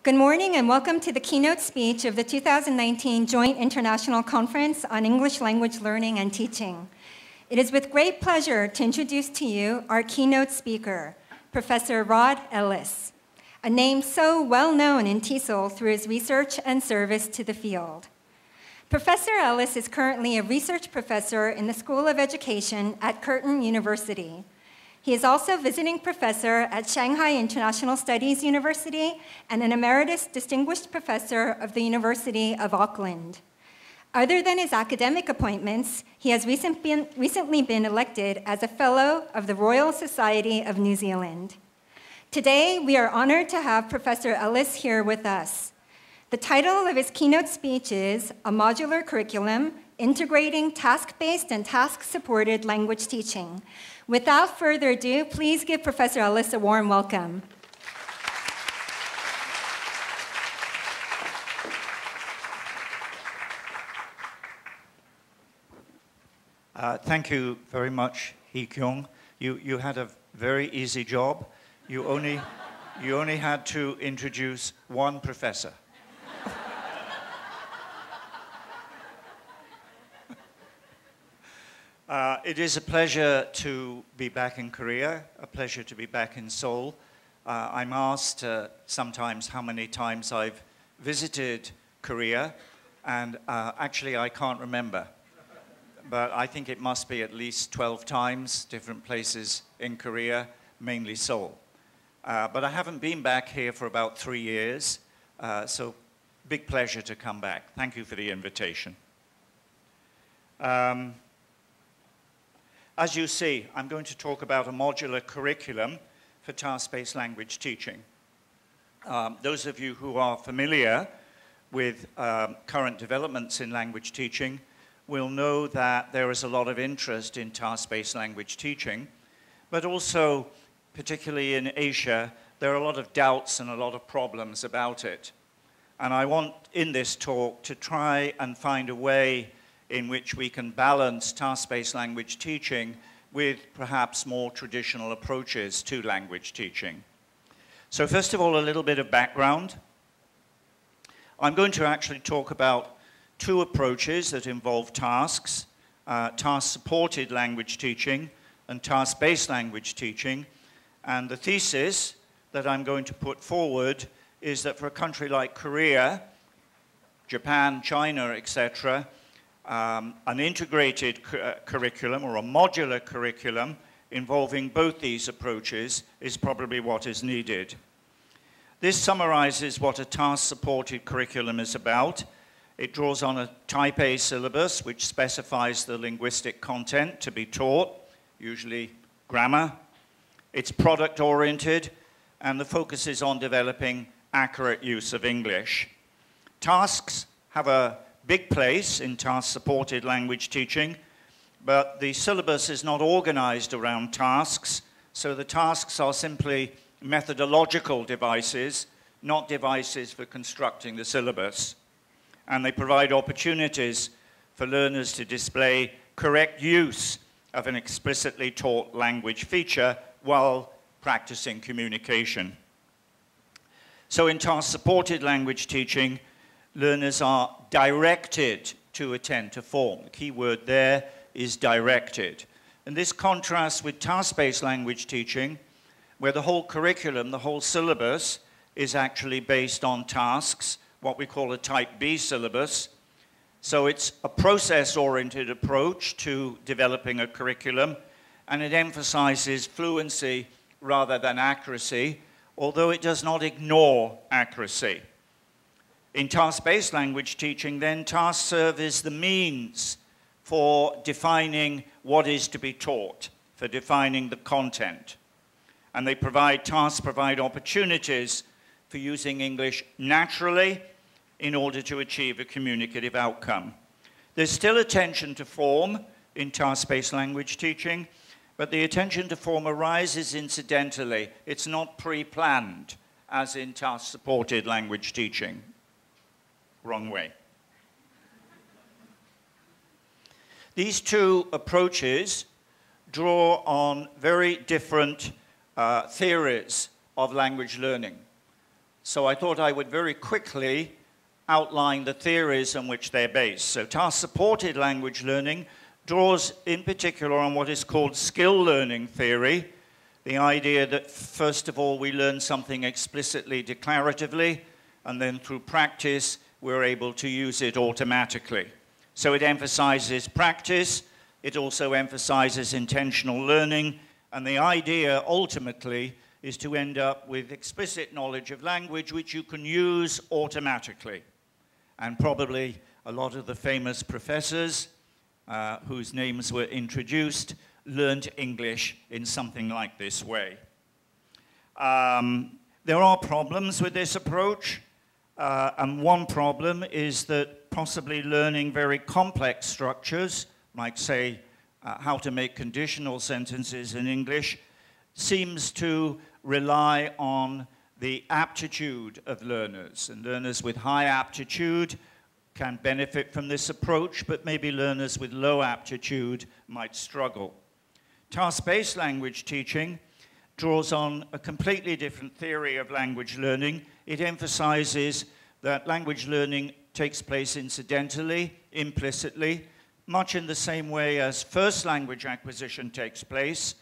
Good morning and welcome to the keynote speech of the 2019 Joint International Conference on English Language Learning and Teaching. It is with great pleasure to introduce to you our keynote speaker, Professor Rod Ellis, a name so well known in TESOL through his research and service to the field. Professor Ellis is currently a research professor in the School of Education at Curtin University. He is also visiting professor at Shanghai International Studies University and an emeritus distinguished professor of the University of Auckland. Other than his academic appointments, he has recently been elected as a Fellow of the Royal Society of New Zealand. Today, we are honored to have Professor Ellis here with us. The title of his keynote speech is A Modular Curriculum, Integrating Task-Based and Task-Supported Language Teaching. Without further ado, please give Professor Ellis a warm welcome. Thank you very much, Hee Kyung. You had a very easy job. You only had to introduce one professor. It is a pleasure to be back in Korea, a pleasure to be back in Seoul. I'm asked sometimes how many times I've visited Korea, and actually I can't remember. But I think it must be at least 12 times, different places in Korea, mainly Seoul. But I haven't been back here for about 3 years, so big pleasure to come back. Thank you for the invitation. As you see, I'm going to talk about a modular curriculum for task-based language teaching. Those of you who are familiar with current developments in language teaching will know that there is a lot of interest in task-based language teaching, but also, particularly in Asia, there are a lot of doubts and a lot of problems about it. And I want, in this talk, to try and find a way in which we can balance task-based language teaching with perhaps more traditional approaches to language teaching. So first of all, a little bit of background. I'm going to actually talk about two approaches that involve tasks, task-supported language teaching and task-based language teaching. And the thesis that I'm going to put forward is that for a country like Korea, Japan, China, etc., an integrated curriculum or a modular curriculum involving both these approaches is probably what is needed. This summarizes what a task-supported curriculum is about. It draws on a Type A syllabus, which specifies the linguistic content to be taught, usually grammar. It's product-oriented, and the focus is on developing accurate use of English. Tasks have a big place in task-supported language teaching, but the syllabus is not organized around tasks, so the tasks are simply methodological devices, not devices for constructing the syllabus. And they provide opportunities for learners to display correct use of an explicitly taught language feature while practicing communication. So in task-supported language teaching, learners are directed to attend to form. The key word there is directed. And this contrasts with task-based language teaching, where the whole curriculum, the whole syllabus, is actually based on tasks, what we call a Type B syllabus. So it's a process-oriented approach to developing a curriculum, and it emphasizes fluency rather than accuracy, although it does not ignore accuracy. In task-based language teaching, then, tasks serve as the means for defining what is to be taught, for defining the content. And tasks provide opportunities for using English naturally in order to achieve a communicative outcome. There's still attention to form in task-based language teaching, but the attention to form arises incidentally. It's not pre-planned, as in task-supported language teaching. Wrong way. These two approaches draw on very different theories of language learning. So I thought I would very quickly outline the theories on which they're based. So task-supported language learning draws in particular on what is called skill learning theory, the idea that first of all we learn something explicitly declaratively, and then through practice we're able to use it automatically. So it emphasizes practice, it also emphasizes intentional learning, and the idea ultimately is to end up with explicit knowledge of language which you can use automatically. And probably a lot of the famous professors whose names were introduced learned English in something like this way. There are problems with this approach, and one problem is that possibly learning very complex structures, like say how to make conditional sentences in English, seems to rely on the aptitude of learners. And learners with high aptitude can benefit from this approach, but maybe learners with low aptitude might struggle. Task-based language teaching draws on a completely different theory of language learning. It emphasizes that language learning takes place incidentally, implicitly, much in the same way as first language acquisition takes place,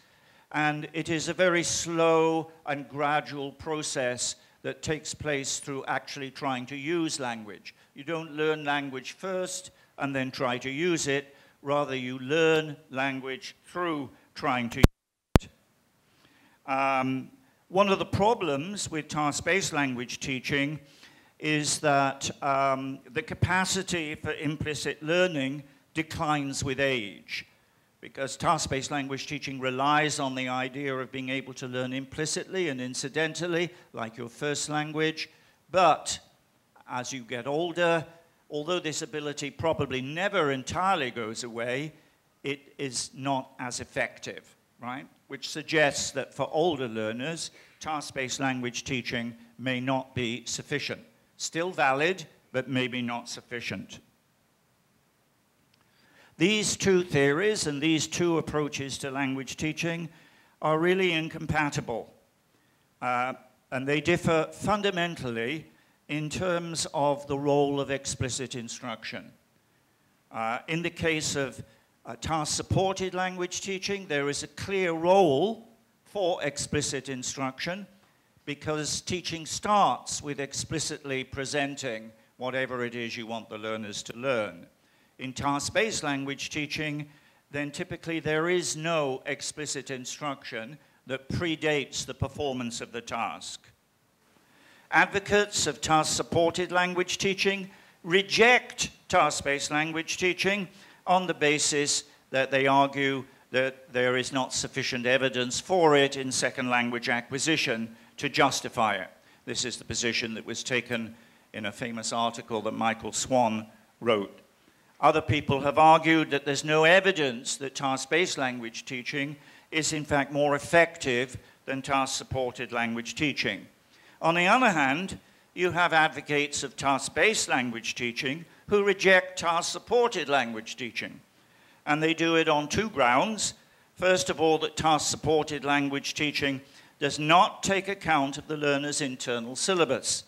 and it is a very slow and gradual process that takes place through actually trying to use language. You don't learn language first and then try to use it. Rather, you learn language through trying to use it. One of the problems with task-based language teaching is that the capacity for implicit learning declines with age, because task-based language teaching relies on the idea of being able to learn implicitly and incidentally, like your first language. But as you get older, although this ability probably never entirely goes away, it is not as effective, right? Which suggests that for older learners, task-based language teaching may not be sufficient. Still valid, but maybe not sufficient. These two theories and these two approaches to language teaching are really incompatible. And they differ fundamentally in terms of the role of explicit instruction. In the case of task-supported language teaching, there is a clear role for explicit instruction because teaching starts with explicitly presenting whatever it is you want the learners to learn. In task-based language teaching, then typically there is no explicit instruction that predates the performance of the task. Advocates of task-supported language teaching reject task-based language teaching on the basis that they argue that there is not sufficient evidence for it in second language acquisition to justify it. This is the position that was taken in a famous article that Michael Swan wrote. Other people have argued that there's no evidence that task-based language teaching is in fact more effective than task-supported language teaching. On the other hand, you have advocates of task-based language teaching who reject task-supported language teaching. And they do it on two grounds. First of all, that task-supported language teaching does not take account of the learner's internal syllabus.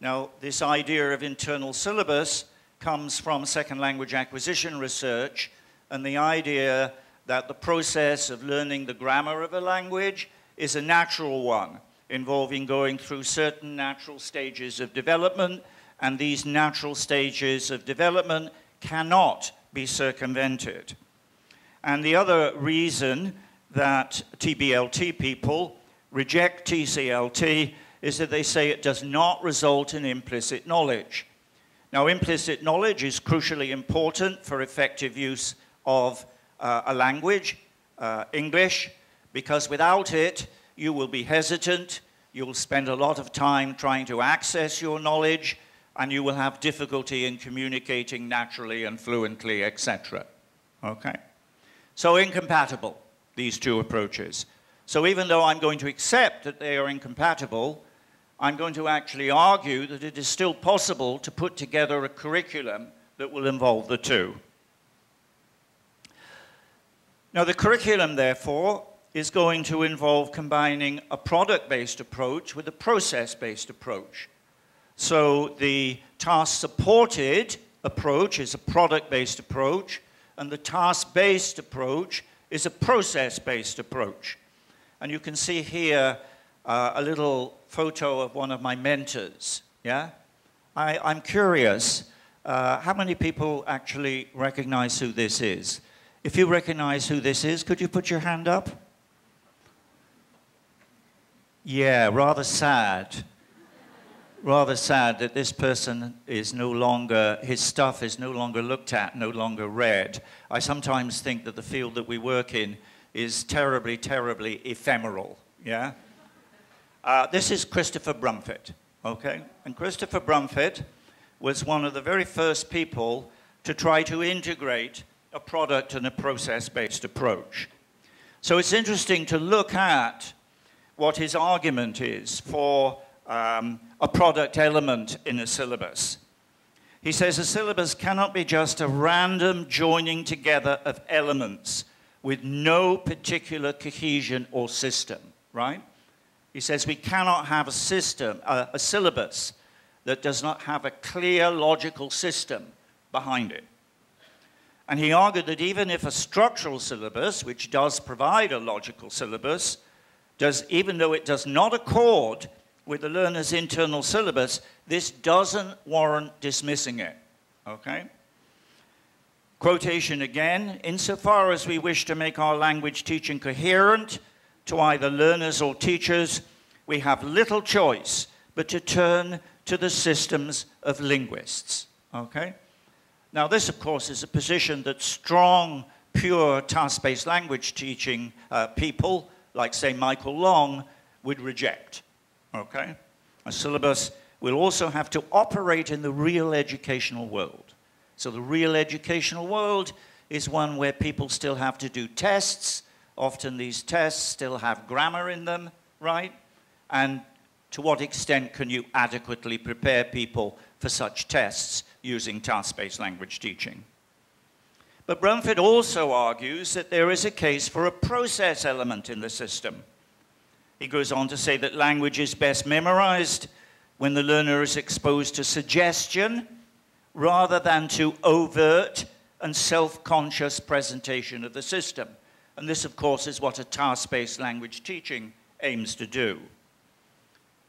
Now, this idea of internal syllabus comes from second language acquisition research and the idea that the process of learning the grammar of a language is a natural one, involving going through certain natural stages of development, and these natural stages of development cannot be circumvented. And the other reason that TBLT people reject TCLT is that they say it does not result in implicit knowledge. Now, implicit knowledge is crucially important for effective use of a language, English, because without it, you will be hesitant, you will spend a lot of time trying to access your knowledge, and you will have difficulty in communicating naturally and fluently, etc. Okay? So incompatible, these two approaches. So even though I'm going to accept that they are incompatible, I'm going to actually argue that it is still possible to put together a curriculum that will involve the two. Now, the curriculum, therefore, is going to involve combining a product-based approach with a process-based approach. So the task-supported approach is a product-based approach, and the task-based approach is a process-based approach. And you can see here a little photo of one of my mentors, yeah? I'm curious, how many people actually recognize who this is? If you recognize who this is, could you put your hand up? Yeah, rather sad. Rather sad that this person is no longer, his stuff is no longer looked at, no longer read. I sometimes think that the field that we work in is terribly, terribly ephemeral, yeah? This is Christopher Brumfitt, okay? And Christopher Brumfitt was one of the very first people to try to integrate a product and a process-based approach. So it's interesting to look at what his argument is for a product element in a syllabus. He says a syllabus cannot be just a random joining together of elements with no particular cohesion or system, right? He says we cannot have a system, a syllabus that does not have a clear logical system behind it. And he argued that even if a structural syllabus, which does provide a logical syllabus, even though it does not accord with the learner's internal syllabus, this doesn't warrant dismissing it, okay? Quotation again, insofar as we wish to make our language teaching coherent to either learners or teachers, we have little choice but to turn to the systems of linguists, okay? Now this, of course, is a position that strong, pure task-based language teaching people, like, say, Michael Long, would reject, okay? A syllabus will also have to operate in the real educational world. So the real educational world is one where people still have to do tests. Often these tests still have grammar in them, right? And to what extent can you adequately prepare people for such tests using task-based language teaching? But Brumfitt also argues that there is a case for a process element in the system. He goes on to say that language is best memorized when the learner is exposed to suggestion rather than to overt and self-conscious presentation of the system. And this, of course, is what a task-based language teaching aims to do.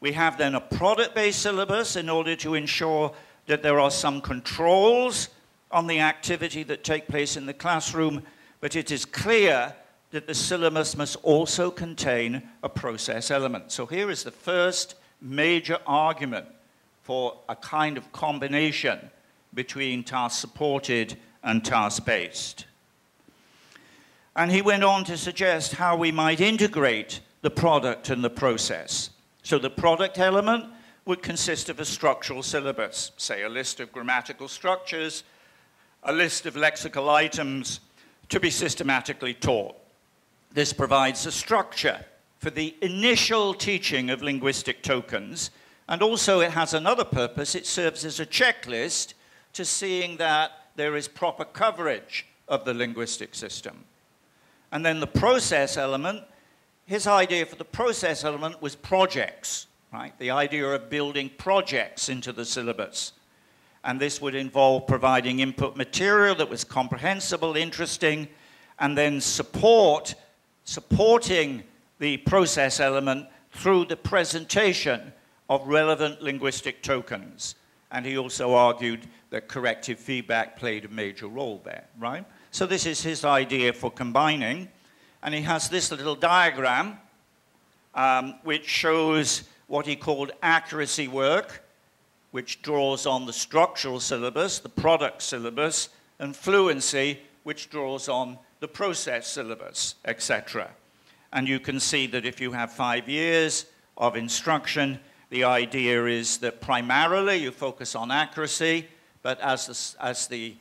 We have then a product-based syllabus in order to ensure that there are some controls on the activity that take place in the classroom, but it is clear that the syllabus must also contain a process element. So here is the first major argument for a kind of combination between task-supported and task-based. And he went on to suggest how we might integrate the product and the process. So the product element would consist of a structural syllabus, say a list of grammatical structures, a list of lexical items to be systematically taught. This provides a structure for the initial teaching of linguistic tokens, and also it has another purpose. It serves as a checklist to seeing that there is proper coverage of the linguistic system. And then the process element, his idea for the process element was projects, right? The idea of building projects into the syllabus. And this would involve providing input material that was comprehensible, interesting, and then supporting the process element through the presentation of relevant linguistic tokens. And he also argued that corrective feedback played a major role there, right? So this is his idea for combining. And he has this little diagram which shows what he called accuracy work, which draws on the structural syllabus, the product syllabus, and fluency, which draws on the process syllabus, etc. And you can see that if you have 5 years of instruction, the idea is that primarily you focus on accuracy, but as the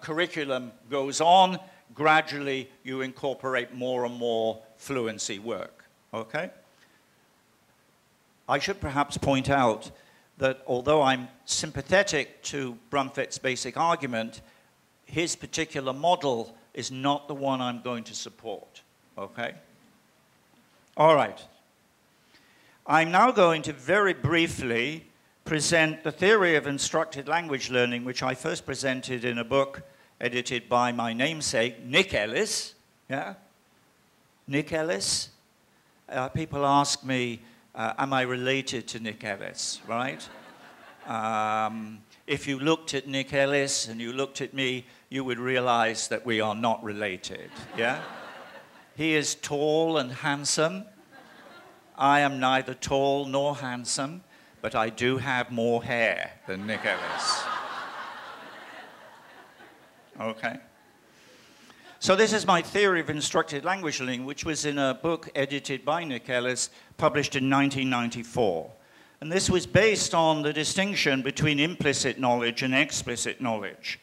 curriculum goes on, gradually you incorporate more and more fluency work, okay? I should perhaps point out that although I'm sympathetic to Brumfitt's basic argument, his particular model is not the one I'm going to support, okay? All right. I'm now going to very briefly present the theory of instructed language learning, which I first presented in a book edited by my namesake, Nick Ellis. Yeah? Nick Ellis. People ask me, am I related to Nick Ellis, right? If you looked at Nick Ellis and you looked at me, you would realize that we are not related, yeah? He is tall and handsome. I am neither tall nor handsome, but I do have more hair than Nick Ellis. Okay? So this is my theory of instructed language learning, which was in a book edited by Nick Ellis, published in 1994. And this was based on the distinction between implicit knowledge and explicit knowledge.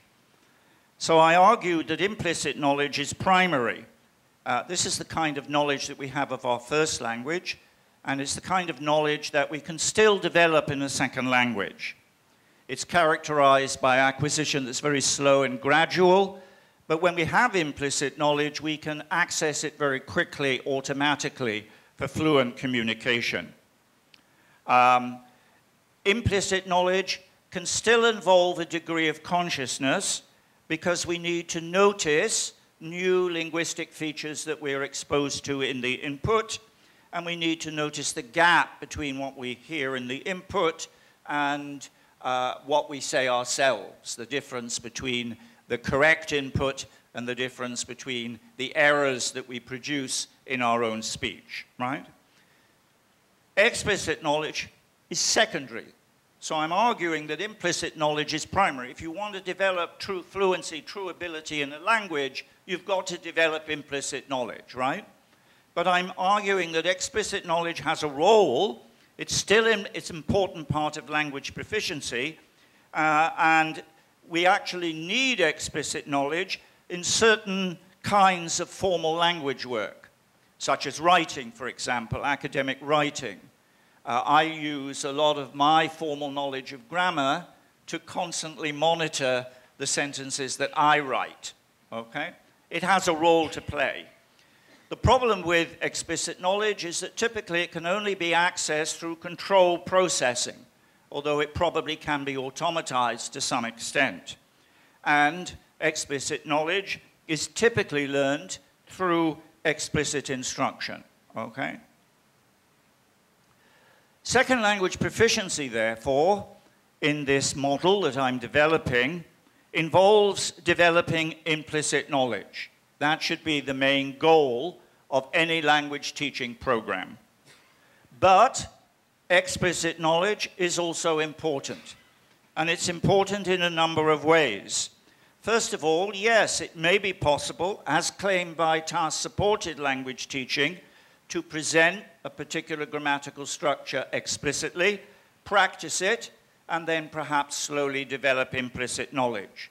So I argued that implicit knowledge is primary. This is the kind of knowledge that we have of our first language, and it's the kind of knowledge that we can still develop in a second language. It's characterized by acquisition that's very slow and gradual, but when we have implicit knowledge, we can access it very quickly, automatically, for fluent communication. Implicit knowledge can still involve a degree of consciousness because we need to notice new linguistic features that we're exposed to in the input, and we need to notice the gap between what we hear in the input and what we say ourselves, the difference between the correct input and the difference between the errors that we produce in our own speech, right? Explicit knowledge is secondary. So I'm arguing that implicit knowledge is primary. If you want to develop true fluency, true ability in a language, you've got to develop implicit knowledge, right? But I'm arguing that explicit knowledge has a role. It's still it's an important part of language proficiency, and we actually need explicit knowledge in certain kinds of formal language work, such as writing, for example, academic writing. I use a lot of my formal knowledge of grammar to constantly monitor the sentences that I write, okay? It has a role to play. The problem with explicit knowledge is that typically it can only be accessed through controlled processing, although it probably can be automatized to some extent. And explicit knowledge is typically learned through explicit instruction, okay? Second language proficiency, therefore, in this model that I'm developing, involves developing implicit knowledge. That should be the main goal of any language teaching program. But explicit knowledge is also important, and it's important in a number of ways. First of all, yes, it may be possible, as claimed by task-supported language teaching, to present a particular grammatical structure explicitly, practice it, and then perhaps slowly develop implicit knowledge.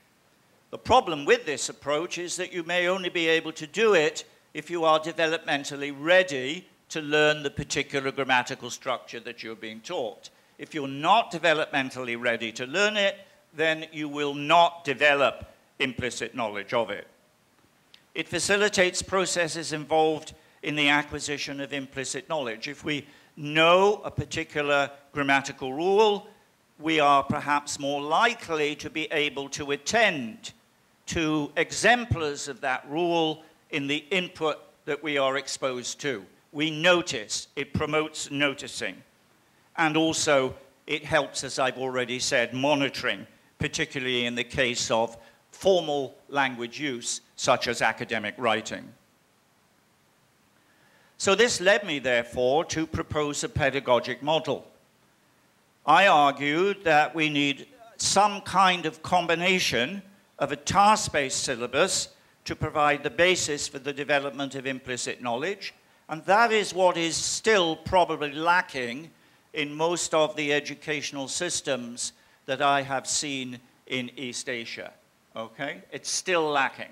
The problem with this approach is that you may only be able to do it if you are developmentally ready to learn the particular grammatical structure that you're being taught. If you're not developmentally ready to learn it, then you will not develop implicit knowledge of it. It facilitates processes involved in the acquisition of implicit knowledge. If we know a particular grammatical rule, we are perhaps more likely to be able to attend to exemplars of that rule in the input that we are exposed to. We notice, it promotes noticing. And also, it helps, as I've already said, monitoring, particularly in the case of formal language use, such as academic writing. So this led me, therefore, to propose a pedagogic model. I argued that we need some kind of combination of a task-based syllabus to provide the basis for the development of implicit knowledge, and that is what is still probably lacking in most of the educational systems that I have seen in East Asia, okay? It's still lacking.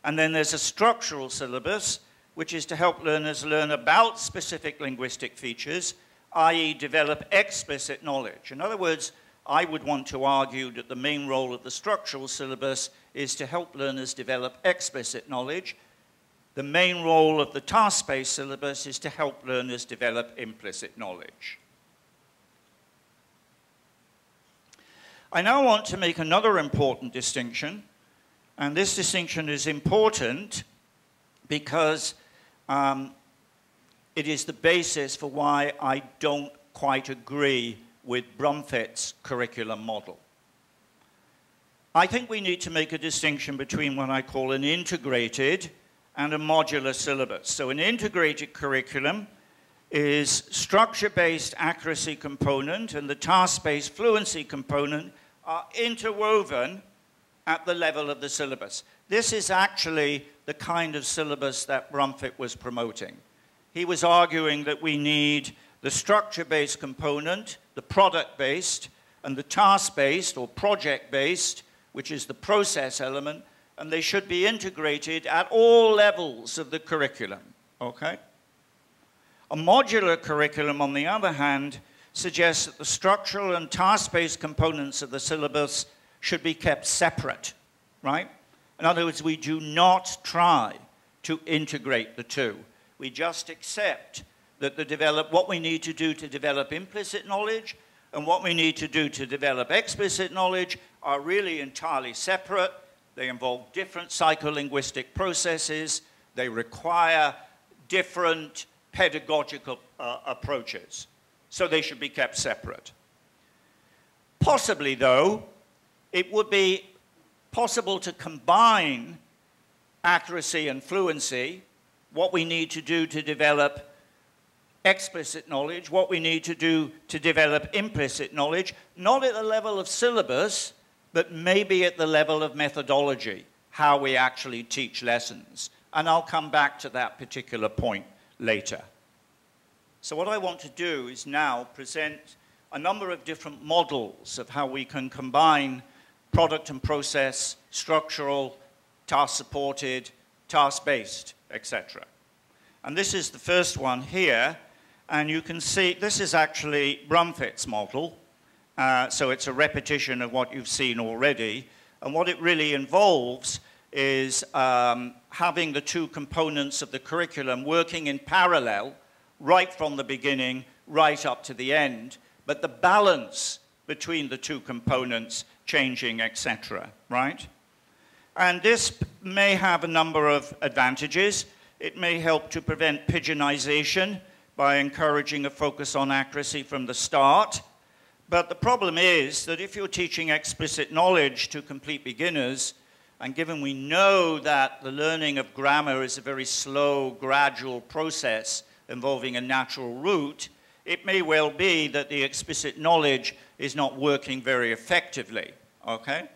And then there's a structural syllabus, which is to help learners learn about specific linguistic features, i.e. develop explicit knowledge. In other words, I would want to argue that the main role of the structural syllabus is to help learners develop explicit knowledge. The main role of the task-based syllabus is to help learners develop implicit knowledge. I now want to make another important distinction, and this distinction is important because it is the basis for why I don't quite agree with Brumfitt's curriculum model. I think we need to make a distinction between what I call an integrated and a modular syllabus. So an integrated curriculum is structure-based accuracy component and the task-based fluency component are interwoven at the level of the syllabus. This is actually the kind of syllabus that Brumfitt was promoting. He was arguing that we need the structure-based component, the product-based, and the task-based or project-based, which is the process element, and they should be integrated at all levels of the curriculum, okay? A modular curriculum, on the other hand, suggests that the structural and task-based components of the syllabus should be kept separate, right? In other words, we do not try to integrate the two. We just accept that what we need to do to develop implicit knowledge and what we need to do to develop explicit knowledge are really entirely separate. They involve different psycholinguistic processes. They require different pedagogical approaches. So they should be kept separate. Possibly, though, it would be possible to combine accuracy and fluency, what we need to do to develop explicit knowledge, what we need to do to develop implicit knowledge, not at the level of syllabus, but maybe at the level of methodology, how we actually teach lessons. And I'll come back to that particular point later. So what I want to do is now present a number of different models of how we can combine product and process, structural, task-supported, task-based, etc. And this is the first one here. And you can see this is actually Brumfitt's model. So it's a repetition of what you've seen already. And what it really involves is having the two components of the curriculum working in parallel right from the beginning, right up to the end, but the balance between the two components changing, etc., right? And this may have a number of advantages. It may help to prevent pigeonization by encouraging a focus on accuracy from the start. But the problem is that if you're teaching explicit knowledge to complete beginners, and given we know that the learning of grammar is a very slow, gradual process involving a natural route, it may well be that the explicit knowledge is not working very effectively, okay?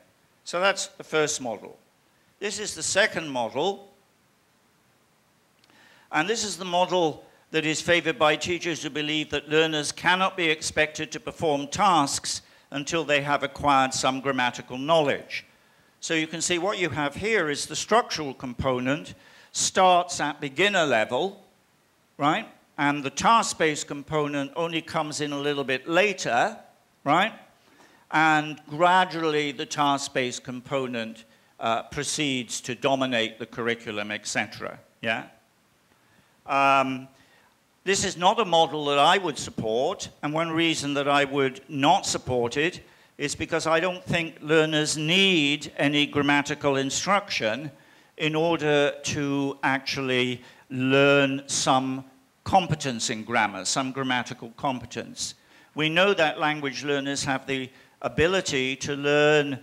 So that's the first model. This is the second model, and this is the model that is favored by teachers who believe that learners cannot be expected to perform tasks until they have acquired some grammatical knowledge. So you can see what you have here is the structural component starts at beginner level, right? And the task-based component only comes in a little bit later, right? And gradually the task-based component proceeds to dominate the curriculum, etc. Yeah? This is not a model that I would support, and one reason that I would not support it is because I don't think learners need any grammatical instruction in order to actually learn some competence in grammar, some grammatical competence. We know that language learners have the ability to learn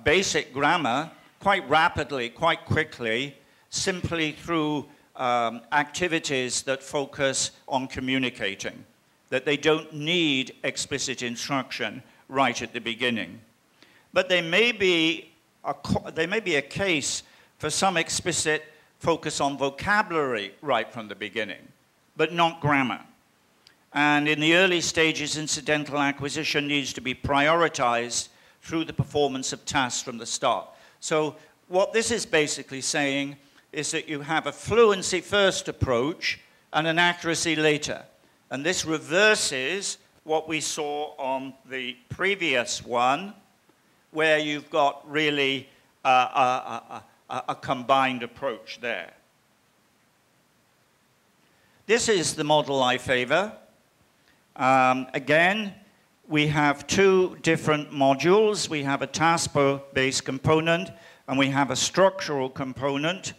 basic grammar quite rapidly, quite quickly, simply through activities that focus on communicating, that they don't need explicit instruction right at the beginning. But there may be a case for some explicit focus on vocabulary right from the beginning, but not grammar. And in the early stages, incidental acquisition needs to be prioritized through the performance of tasks from the start. So what this is basically saying is that you have a fluency first approach and an accuracy later. And this reverses what we saw on the previous one, where you've got really a combined approach there. This is the model I favor. Again, we have two different modules. We have a task-based component, and we have a structural component.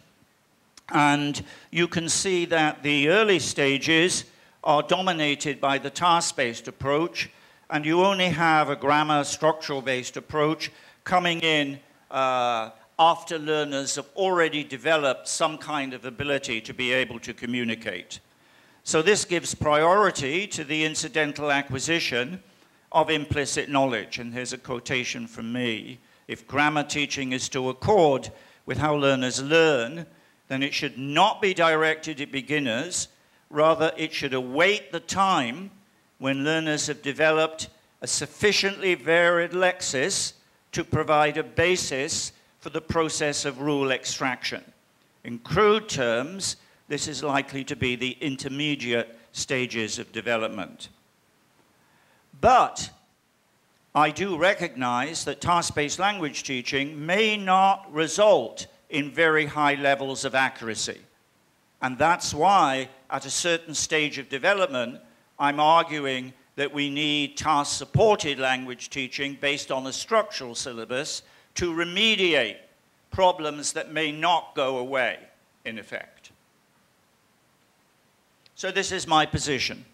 And you can see that the early stages are dominated by the task-based approach, and you only have a grammar structural-based approach coming in after learners have already developed some kind of ability to be able to communicate. So this gives priority to the incidental acquisition of implicit knowledge. And here's a quotation from me. If grammar teaching is to accord with how learners learn, then it should not be directed at beginners. Rather, it should await the time when learners have developed a sufficiently varied lexis to provide a basis for the process of rule extraction. In crude terms, this is likely to be the intermediate stages of development. But I do recognize that task-based language teaching may not result in very high levels of accuracy. And that's why, at a certain stage of development, I'm arguing that we need task-supported language teaching based on a structural syllabus to remediate problems that may not go away, in effect. So this is my position.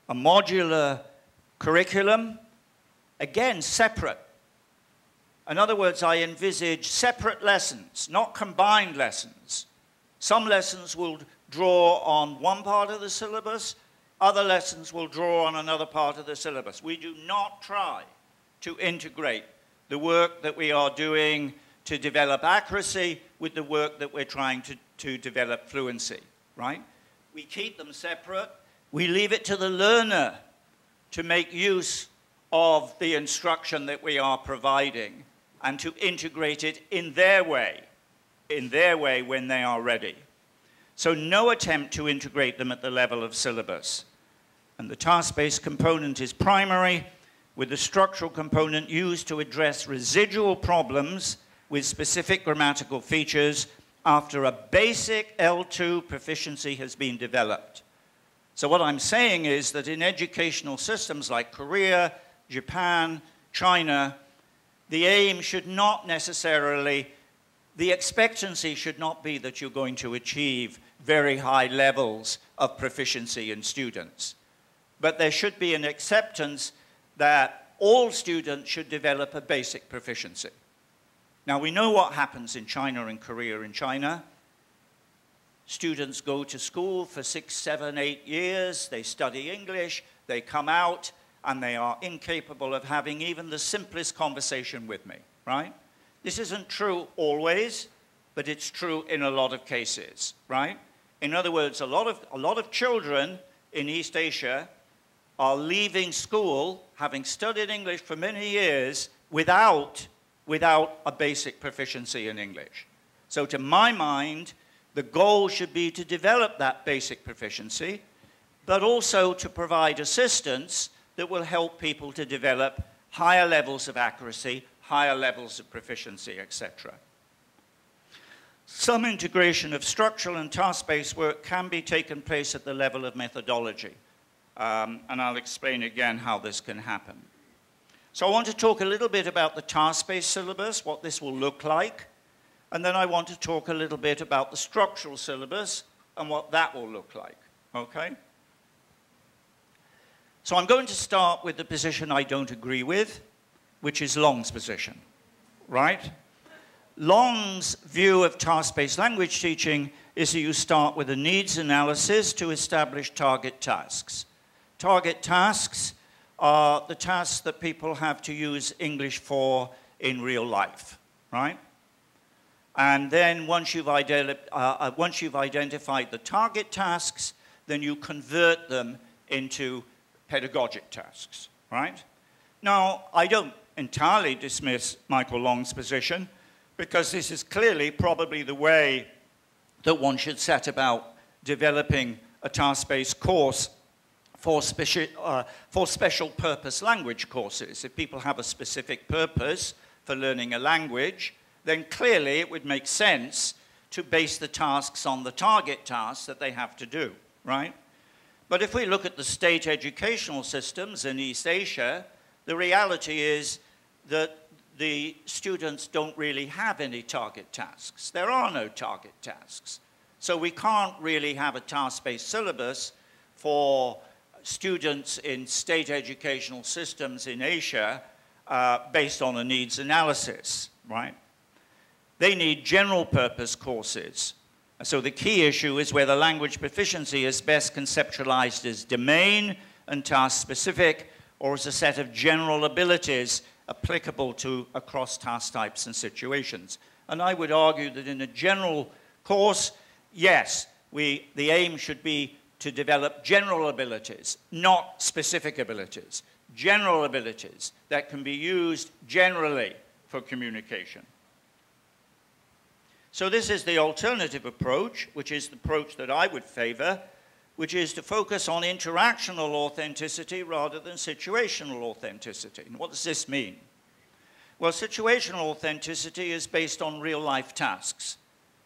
A modular curriculum, again, separate. In other words, I envisage separate lessons, not combined lessons. Some lessons will draw on one part of the syllabus, other lessons will draw on another part of the syllabus. We do not try to integrate the work that we are doing to develop accuracy with the work that we're trying to develop fluency, right? We keep them separate. We leave it to the learner to make use of the instruction that we are providing and to integrate it in their way when they are ready. So no attempt to integrate them at the level of syllabus. And the task-based component is primary, with the structural component used to address residual problems with specific grammatical features after a basic L2 proficiency has been developed. So what I'm saying is that in educational systems like Korea, Japan, China, the aim should not necessarily, the expectancy should not be that you're going to achieve very high levels of proficiency in students. But there should be an acceptance that all students should develop a basic proficiency. Now, we know what happens in China and Korea. In China, students go to school for 6, 7, 8 years, they study English, they come out, and they are incapable of having even the simplest conversation with me, right? This isn't true always, but it's true in a lot of cases, right? In other words, a lot of children in East Asia are leaving school, having studied English for many years, without a basic proficiency in English. So to my mind, the goal should be to develop that basic proficiency, but also to provide assistance that will help people to develop higher levels of accuracy, higher levels of proficiency, etc. Some integration of structural and task-based work can be taken place at the level of methodology. And I'll explain again how this can happen. So I want to talk a little bit about the task-based syllabus, what this will look like, and then I want to talk a little bit about the structural syllabus and what that will look like, okay? So I'm going to start with the position I don't agree with, which is Long's position, right? Long's view of task-based language teaching is that you start with a needs analysis to establish target tasks. Target tasks are the tasks that people have to use English for in real life, right? And then once you've identified the target tasks, then you convert them into pedagogic tasks, right? Now, I don't entirely dismiss Michael Long's position, because this is clearly probably the way that one should set about developing a task-based course for special purpose language courses. If people have a specific purpose for learning a language, then clearly it would make sense to base the tasks on the target tasks that they have to do, right? But if we look at the state educational systems in East Asia, the reality is that the students don't really have any target tasks. There are no target tasks. So we can't really have a task-based syllabus for students in state educational systems in Asia based on a needs analysis, right? They need general purpose courses. So the key issue is whether language proficiency is best conceptualized as domain and task specific, or as a set of general abilities applicable to across task types and situations. And I would argue that in a general course, yes, the aim should be to develop general abilities, not specific abilities. General abilities that can be used generally for communication. So this is the alternative approach, which is the approach that I would favor, which is to focus on interactional authenticity rather than situational authenticity. And what does this mean? Well, situational authenticity is based on real-life tasks.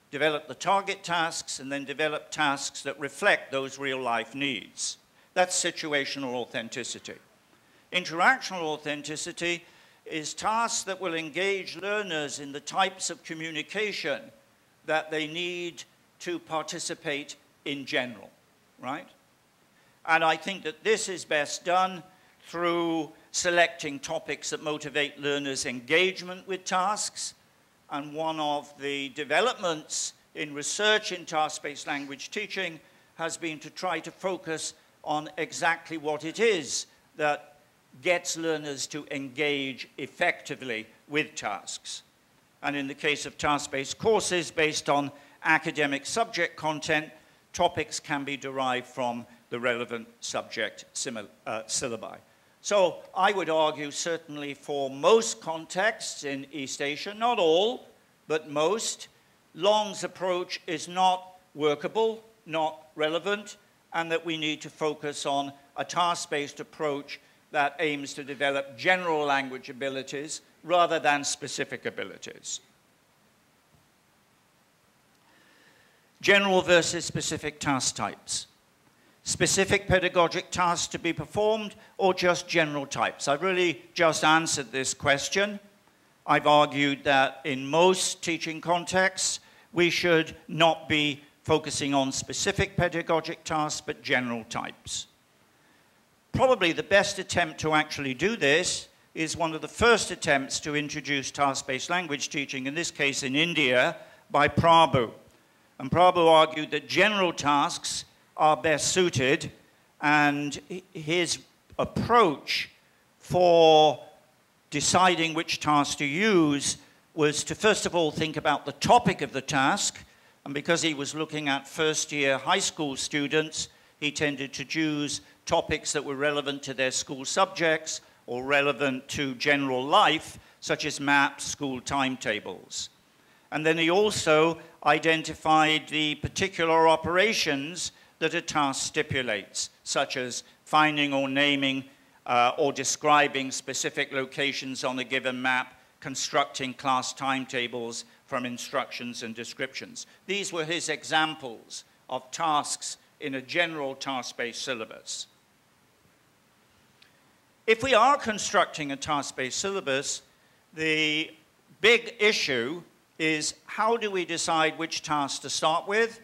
Develop the target tasks and then develop tasks that reflect those real-life needs. That's situational authenticity. Interactional authenticity is tasks that will engage learners in the types of communication that they need to participate in general, right? And I think that this is best done through selecting topics that motivate learners' engagement with tasks. And one of the developments in research in task-based language teaching has been to try to focus on exactly what it is that gets learners to engage effectively with tasks. And in the case of task-based courses based on academic subject content, topics can be derived from the relevant subject syllabi. So I would argue certainly for most contexts in East Asia, not all, but most, Long's approach is not workable, not relevant, and that we need to focus on a task-based approach that aims to develop general language abilities rather than specific abilities. General versus specific task types. Specific pedagogic tasks to be performed or just general types? I've really just answered this question. I've argued that in most teaching contexts, we should not be focusing on specific pedagogic tasks, but general types. Probably the best attempt to actually do this is one of the first attempts to introduce task-based language teaching, in this case in India, by Prabhu. And Prabhu argued that general tasks are best suited, and his approach for deciding which task to use was to first of all think about the topic of the task, and because he was looking at first-year high school students, he tended to choose topics that were relevant to their school subjects or relevant to general life, such as maps, school timetables. And then he also identified the particular operations that a task stipulates, such as finding or naming or describing specific locations on a given map, constructing class timetables from instructions and descriptions. These were his examples of tasks in a general task-based syllabus. If we are constructing a task-based syllabus, the big issue is how do we decide which tasks to start with,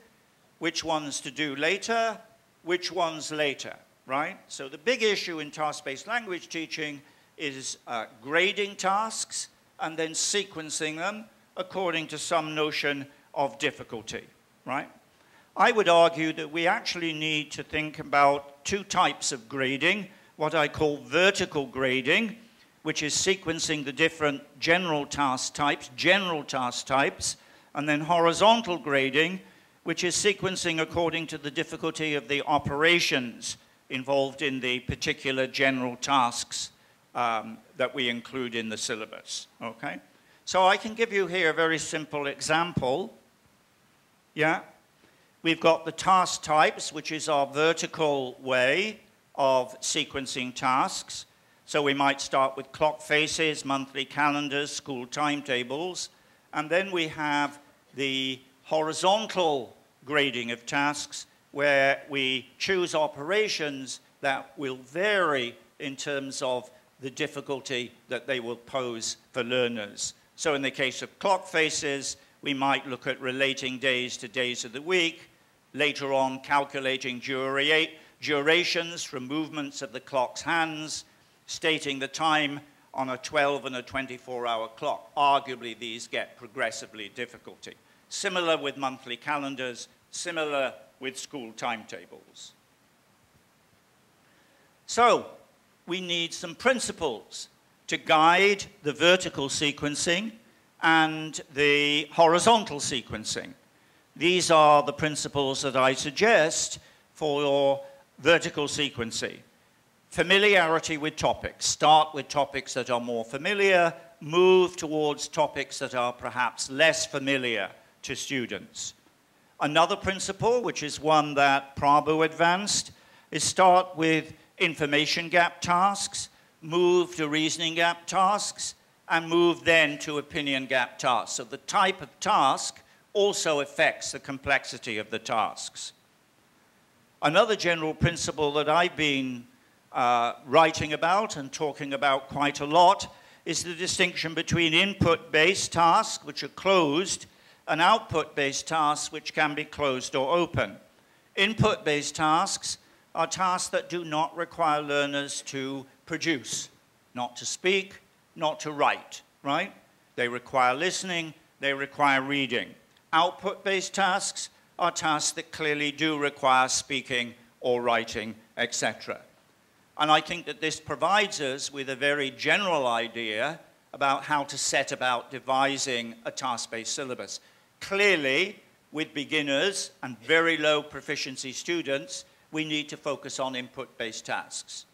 which ones to do later, which ones later, right? So the big issue in task-based language teaching is grading tasks and then sequencing them according to some notion of difficulty, right? I would argue that we actually need to think about two types of grading, what I call vertical grading, which is sequencing the different general task types, and then horizontal grading, which is sequencing according to the difficulty of the operations involved in the particular general tasks that we include in the syllabus, okay? So I can give you here a very simple example, yeah? We've got the task types, which is our vertical way of sequencing tasks. So we might start with clock faces, monthly calendars, school timetables, and then we have the horizontal grading of tasks, where we choose operations that will vary in terms of the difficulty that they will pose for learners. So in the case of clock faces, we might look at relating days to days of the week, later on calculating durations from movements of the clock's hands, stating the time on a 12 and a 24-hour clock. Arguably, these get progressively difficult. Similar with monthly calendars, similar with school timetables. So, we need some principles to guide the vertical sequencing and the horizontal sequencing. These are the principles that I suggest for your vertical sequencing. Familiarity with topics. Start with topics that are more familiar, move towards topics that are perhaps less familiar to students. Another principle, which is one that Prabhu advanced, is start with information gap tasks, move to reasoning gap tasks, and move then to opinion gap tasks. So the type of task also affects the complexity of the tasks. Another general principle that I've been writing about and talking about quite a lot is the distinction between input-based tasks, which are closed, and output-based tasks, which can be closed or open. Input-based tasks are tasks that do not require learners to produce, not to speak, not to write, right? They require listening, they require reading. Output-based tasks are tasks that clearly do require speaking or writing, etc. And I think that this provides us with a very general idea about how to set about devising a task-based syllabus. Clearly, with beginners and very low proficiency students, we need to focus on input-based tasks.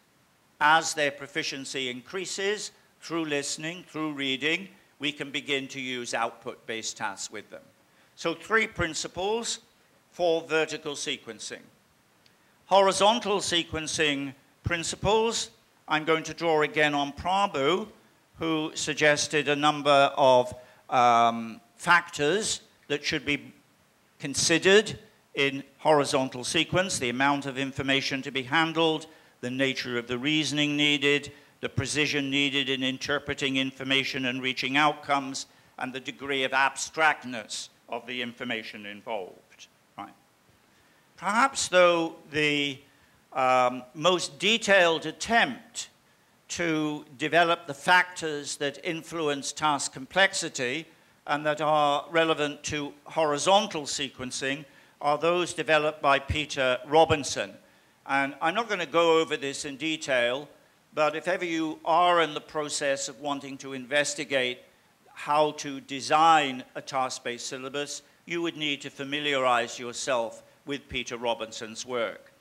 As their proficiency increases, through listening, through reading, we can begin to use output-based tasks with them. So 3 principles for vertical sequencing. Horizontal sequencing principles, I'm going to draw again on Prabhu, who suggested a number of factors that should be considered in horizontal sequence: the amount of information to be handled, the nature of the reasoning needed, the precision needed in interpreting information and reaching outcomes, and the degree of abstractness of the information involved. Right. Perhaps, though, the most detailed attempt to develop the factors that influence task complexity and that are relevant to horizontal sequencing are those developed by Peter Robinson. And I'm not going to go over this in detail, but if ever you are in the process of wanting to investigate how to design a task-based syllabus, you would need to familiarize yourself with Peter Robinson's work.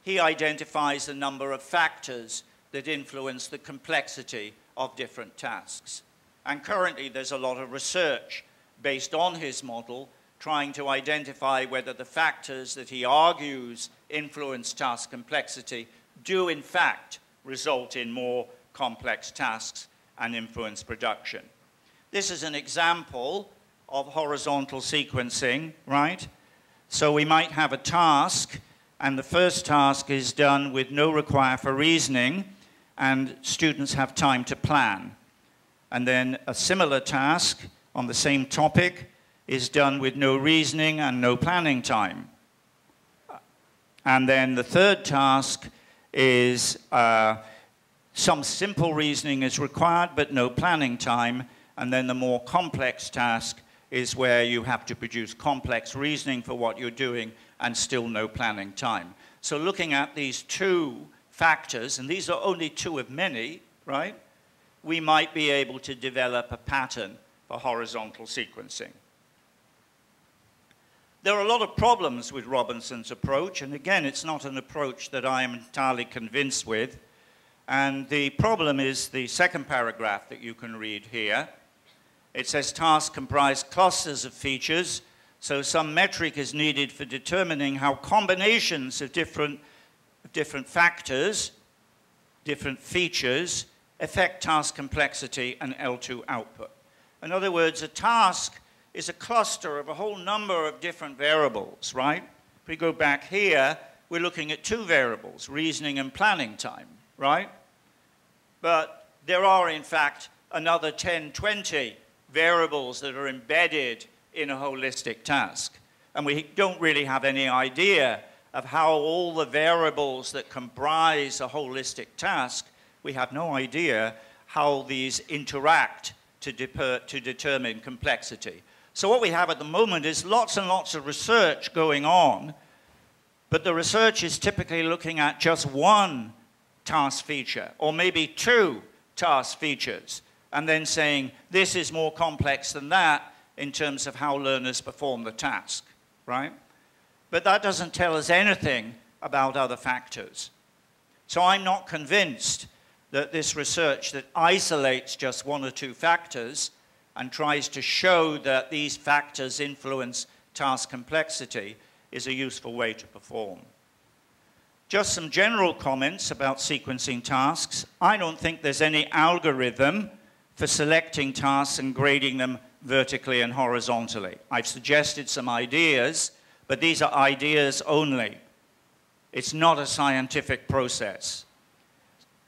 He identifies a number of factors that influence the complexity of different tasks. And currently there's a lot of research based on his model trying to identify whether the factors that he argues influence task complexity do in fact result in more complex tasks and influence production. This is an example of horizontal sequencing, right? So we might have a task, and the first task is done with no require for reasoning, and students have time to plan. And then a similar task on the same topic is done with no reasoning and no planning time. And then the third task is some simple reasoning is required, but no planning time. And then the more complex task is where you have to produce complex reasoning for what you're doing and still no planning time. So looking at these 2 factors, and these are only 2 of many, right? We might be able to develop a pattern for horizontal sequencing. There are a lot of problems with Robinson's approach, and again, it's not an approach that I am entirely convinced with. And the problem is the second paragraph that you can read here. It says tasks comprise clusters of features, so some metric is needed for determining how combinations of different factors, different features, affect task complexity and L2 output. In other words, a task is a cluster of a whole number of different variables, right? If we go back here, we're looking at two variables, reasoning and planning time, right? But there are, in fact, another 10, 20 variables that are embedded in a holistic task. And we don't really have any idea of how all the variables that comprise a holistic task, we have no idea how these interact to determine complexity. So what we have at the moment is lots and lots of research going on, but the research is typically looking at just one task feature, or maybe two task features, and then saying this is more complex than that in terms of how learners perform the task, right? But that doesn't tell us anything about other factors. So I'm not convinced that this research that isolates just one or two factors and tries to show that these factors influence task complexity is a useful way to perform. Just some general comments about sequencing tasks. I don't think there's any algorithm for selecting tasks and grading them vertically and horizontally. I've suggested some ideas, but these are ideas only. It's not a scientific process.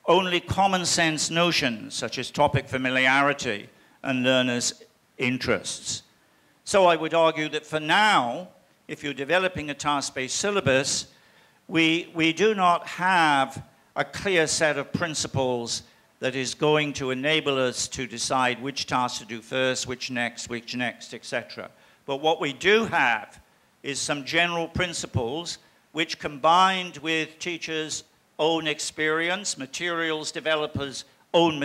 Only common sense notions, such as topic familiarity and learners' interests. So I would argue that for now, if you're developing a task-based syllabus, we do not have a clear set of principles that is going to enable us to decide which task to do first, which next, etc. But what we do have is some general principles which, combined with teachers' own experience, materials developers' own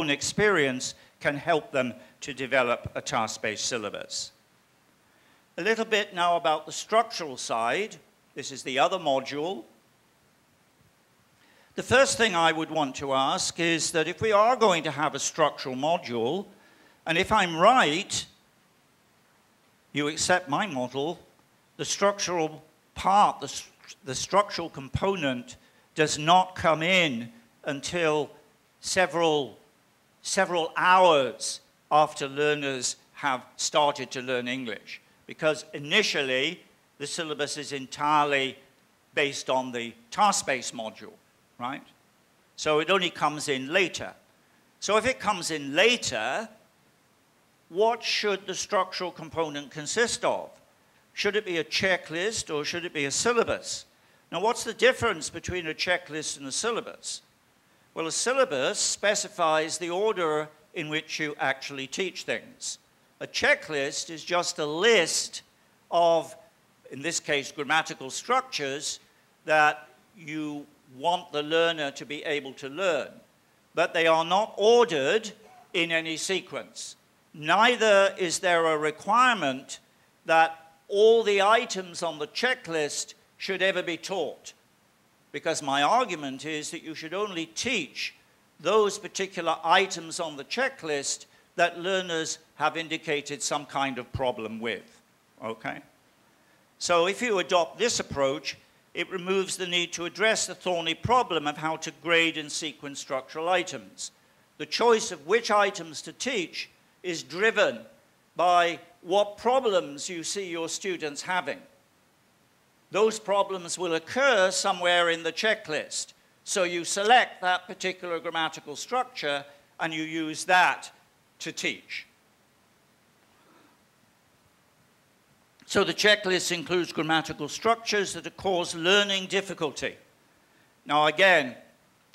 experience, can help them to develop a task-based syllabus. A little bit now about the structural side. This is the other module. The first thing I would want to ask is that if we are going to have a structural module, and if I'm right, you accept my model, the structural part, the structural component does not come in until several hours after learners have started to learn English. Because initially, the syllabus is entirely based on the task-based module, right? So it only comes in later. So if it comes in later, what should the structural component consist of? Should it be a checklist or should it be a syllabus? Now, what's the difference between a checklist and a syllabus? Well, a syllabus specifies the order in which you actually teach things. A checklist is just a list of, in this case, grammatical structures that you want the learner to be able to learn. But they are not ordered in any sequence. Neither is there a requirement that all the items on the checklist should ever be taught. Because my argument is that you should only teach those particular items on the checklist that learners have indicated some kind of problem with, okay? So if you adopt this approach, it removes the need to address the thorny problem of how to grade and sequence structural items. The choice of which items to teach is driven by what problems you see your students having. Those problems will occur somewhere in the checklist. So you select that particular grammatical structure and you use that to teach. So the checklist includes grammatical structures that cause learning difficulty. Now again,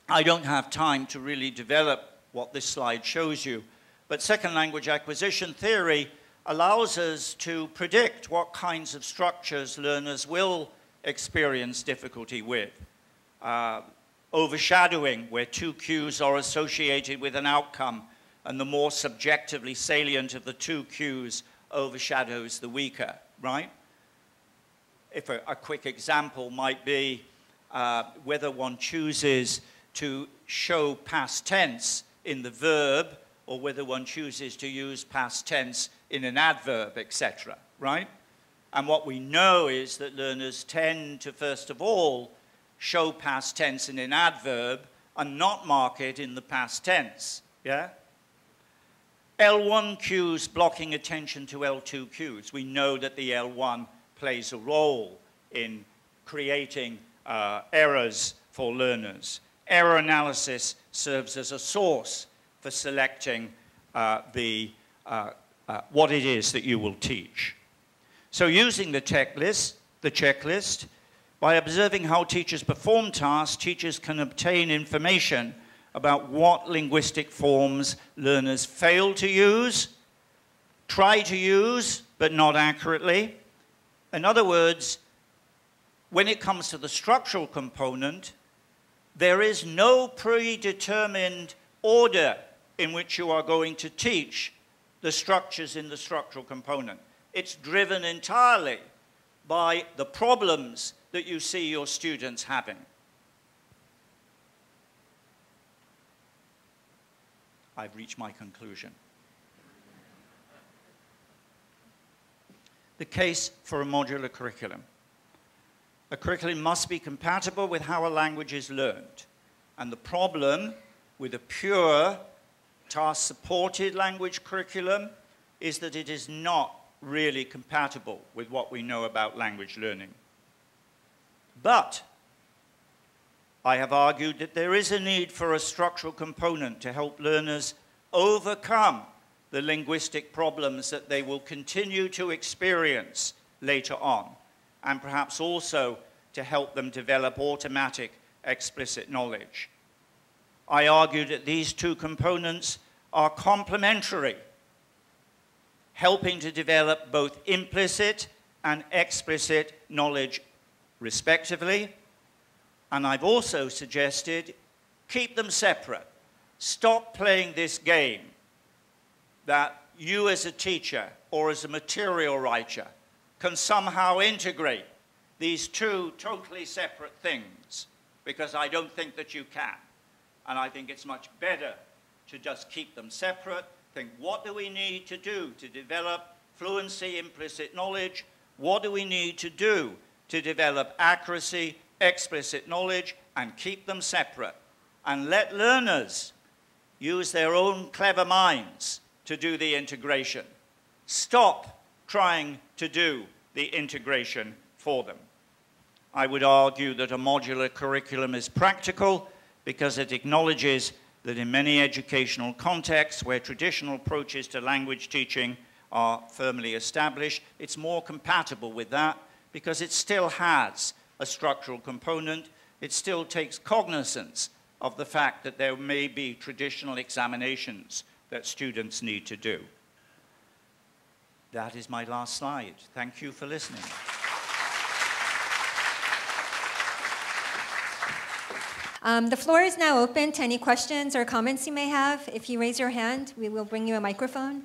I don't have time to really develop what this slide shows you, but second language acquisition theory allows us to predict what kinds of structures learners will experience difficulty with. Overshadowing, where two cues are associated with an outcome, and the more subjectively salient of the two cues overshadows the weaker, right? If a quick example might be whether one chooses to show past tense in the verb or whether one chooses to use past tense in an adverb, etc., right? And what we know is that learners tend to, first of all, show past tense in an adverb and not mark it in the past tense, yeah? L1 cues blocking attention to L2 cues. We know that the L1 plays a role in creating errors for learners. Error analysis serves as a source for selecting what it is that you will teach. So using the checklist, by observing how teachers perform tasks, teachers can obtain information about what linguistic forms learners fail to use, try to use, but not accurately. In other words, when it comes to the structural component, there is no predetermined order in which you are going to teach the structures in the structural component. It's driven entirely by the problems that you see your students having. I've reached my conclusion. The case for a modular curriculum. A curriculum must be compatible with how a language is learned. And the problem with a pure task-supported language curriculum is that it is not really compatible with what we know about language learning. But I have argued that there is a need for a structural component to help learners overcome the linguistic problems that they will continue to experience later on, and perhaps also to help them develop automatic explicit knowledge. I argue that these two components are complementary, helping to develop both implicit and explicit knowledge respectively. And I've also suggested keep them separate. Stop playing this game that you as a teacher or as a material writer can somehow integrate these two totally separate things, because I don't think that you can. And I think it's much better to just keep them separate. Think, what do we need to do to develop fluency, implicit knowledge? What do we need to do to develop accuracy, explicit knowledge, and keep them separate? And let learners use their own clever minds to do the integration. Stop trying to do the integration for them. I would argue that a modular curriculum is practical because it acknowledges that in many educational contexts where traditional approaches to language teaching are firmly established, it's more compatible with that because it still has a structural component. It still takes cognizance of the fact that there may be traditional examinations that students need to do. That is my last slide. Thank you for listening. The floor is now open to any questions or comments you may have. If you raise your hand, we will bring you a microphone.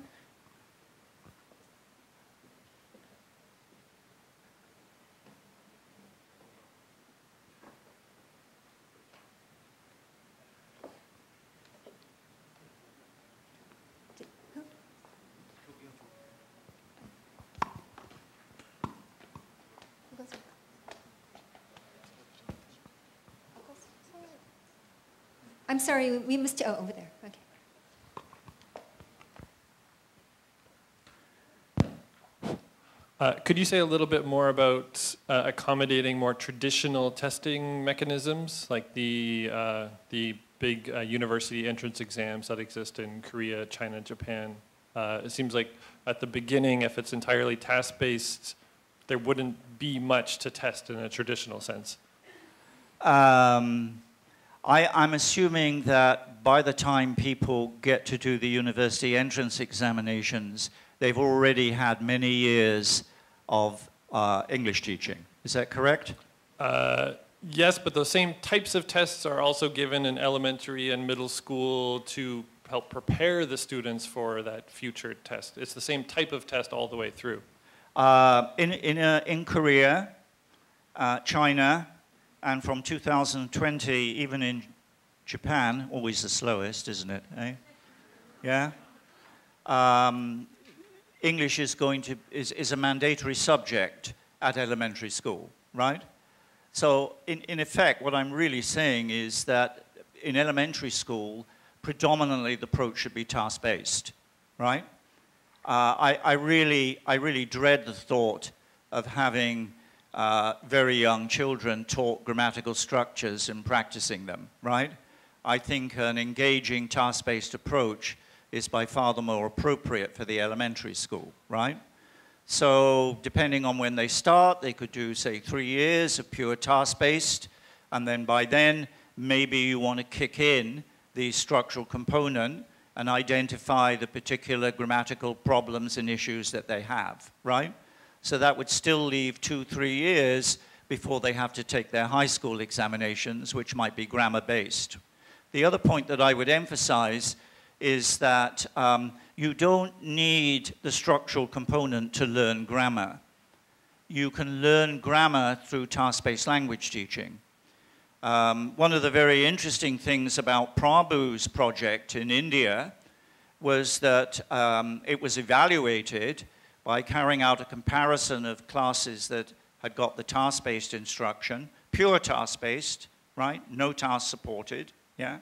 I'm sorry, we missed you. Oh, over there. Okay. Could you say a little bit more about accommodating more traditional testing mechanisms, like the big university entrance exams that exist in Korea, China, Japan? It seems like at the beginning, if it's entirely task-based, there wouldn't be much to test in a traditional sense. I'm assuming that by the time people get to do the university entrance examinations, they've already had many years of English teaching. Is that correct? Yes, but those same types of tests are also given in elementary and middle school to help prepare the students for that future test. It's the same type of test all the way through. In Korea, China, and from 2020, even in Japan, always the slowest, isn't it? Eh? Yeah. English is a mandatory subject at elementary school, right? So in effect, what I'm really saying is that in elementary school, predominantly the approach should be task-based, right? I really dread the thought of having very young children taught grammatical structures and practicing them, right? I think an engaging task-based approach is by far the more appropriate for the elementary school, right? So depending on when they start, they could do, say, 3 years of pure task-based, and then by then, maybe you want to kick in the structural component and identify the particular grammatical problems and issues that they have, right? So that would still leave 2-3 years before they have to take their high school examinations, which might be grammar-based. The other point that I would emphasize is that you don't need the structural component to learn grammar. You can learn grammar through task-based language teaching. One of the very interesting things about Prabhu's project in India was that it was evaluated by carrying out a comparison of classes that had got the task-based instruction, pure task-based, right, no task supported, yeah,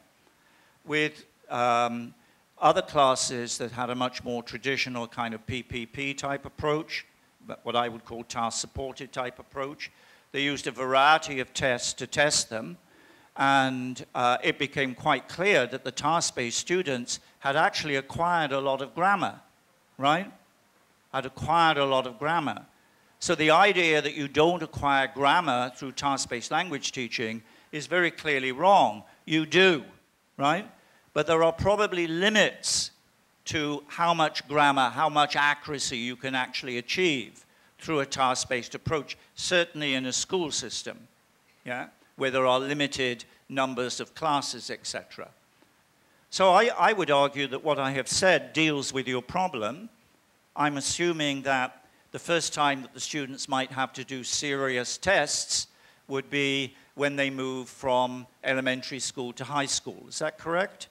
with other classes that had a much more traditional kind of PPP type approach, what I would call task-supported type approach. They used a variety of tests to test them, and it became quite clear that the task-based students had actually acquired a lot of grammar, right? Had acquired a lot of grammar. So the idea that you don't acquire grammar through task-based language teaching is very clearly wrong. You do, right? But there are probably limits to how much grammar, how much accuracy you can actually achieve through a task-based approach, certainly in a school system, yeah, where there are limited numbers of classes, etc. So I would argue that what I have said deals with your problem. I'm assuming that the first time that the students might have to do serious tests would be when they move from elementary school to high school. Is that correct?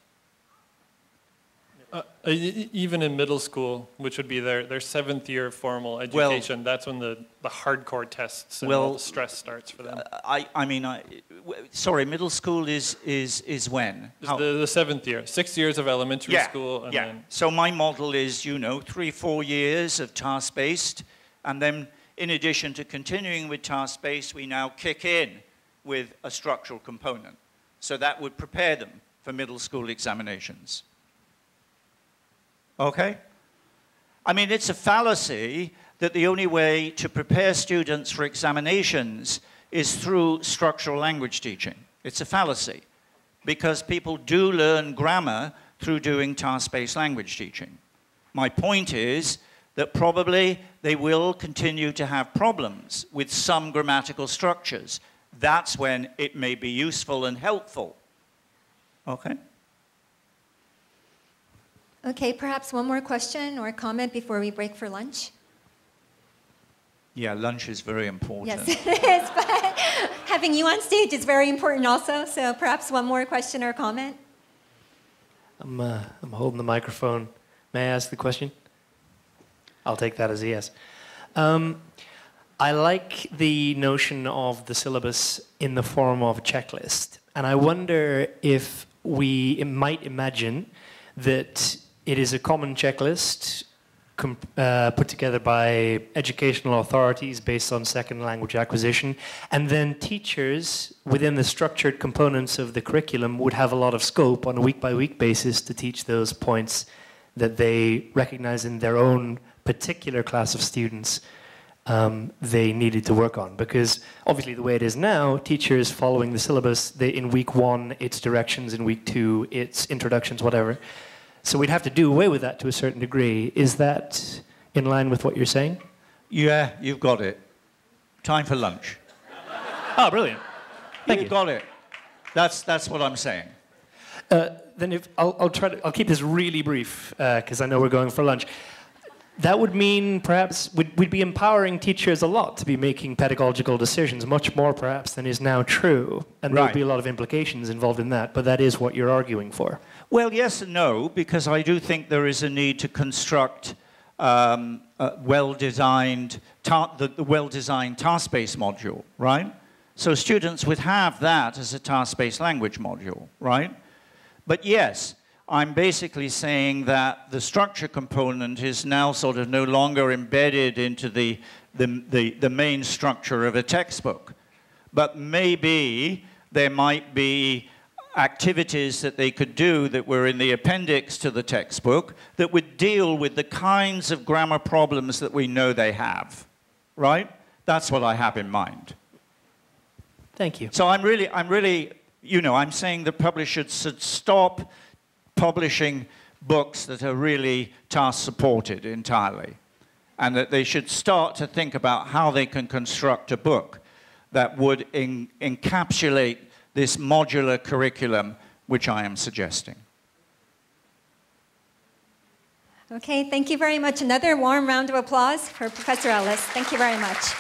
Even in middle school, which would be their seventh year of formal education, that's when the hardcore tests and all the stress starts for them. Sorry, middle school is when? The seventh year. 6 years of elementary school. And then so my model is, 3-4 years of task-based, and then in addition to continuing with task-based, we now kick in with a structural component. So that would prepare them for middle school examinations. Okay? I mean, it's a fallacy that the only way to prepare students for examinations is through structural language teaching. It's a fallacy, because people do learn grammar through doing task-based language teaching. My point is that probably they will continue to have problems with some grammatical structures. That's when it may be useful and helpful. Okay? Okay, perhaps one more question or comment before we break for lunch? Yeah, lunch is very important. Yes, it is, but having you on stage is very important also, so perhaps one more question or comment? I'm holding the microphone. May I ask the question? I'll take that as a yes. I like the notion of the syllabus in the form of a checklist, and I wonder if we might imagine that it is a common checklist put together by educational authorities based on second language acquisition, and then teachers within the structured components of the curriculum would have a lot of scope on a week-by-week basis to teach those points that they recognize in their own particular class of students they needed to work on. Because obviously the way it is now, teachers following the syllabus, in week 1 it's directions, in week 2 it's introductions, whatever. So we'd have to do away with that to a certain degree. Is that in line with what you're saying? Yeah, you've got it. Time for lunch. Oh, brilliant. Thank you. Got it. That's what I'm saying. Then I'll keep this really brief because I know we're going for lunch. That would mean perhaps we'd be empowering teachers a lot to be making pedagogical decisions, much more perhaps than is now true. And there would be a lot of implications involved in that, but that is what you're arguing for. Well, yes and no, because I do think there is a need to construct the well-designed task-based module, right? So students would have that as a task-based language module, right? But yes, I'm basically saying that the structure component is now sort of no longer embedded into the main structure of a textbook. But maybe there might be activities that they could do that were in the appendix to the textbook that would deal with the kinds of grammar problems that we know they have, right? That's what I have in mind. Thank you. So I'm really, you know, I'm saying that publishers should stop publishing books that are really task-supported entirely, and that they should start to think about how they can construct a book that would encapsulate this modular curriculum which I am suggesting. Okay, thank you very much. Another warm round of applause for Professor Ellis. Thank you very much.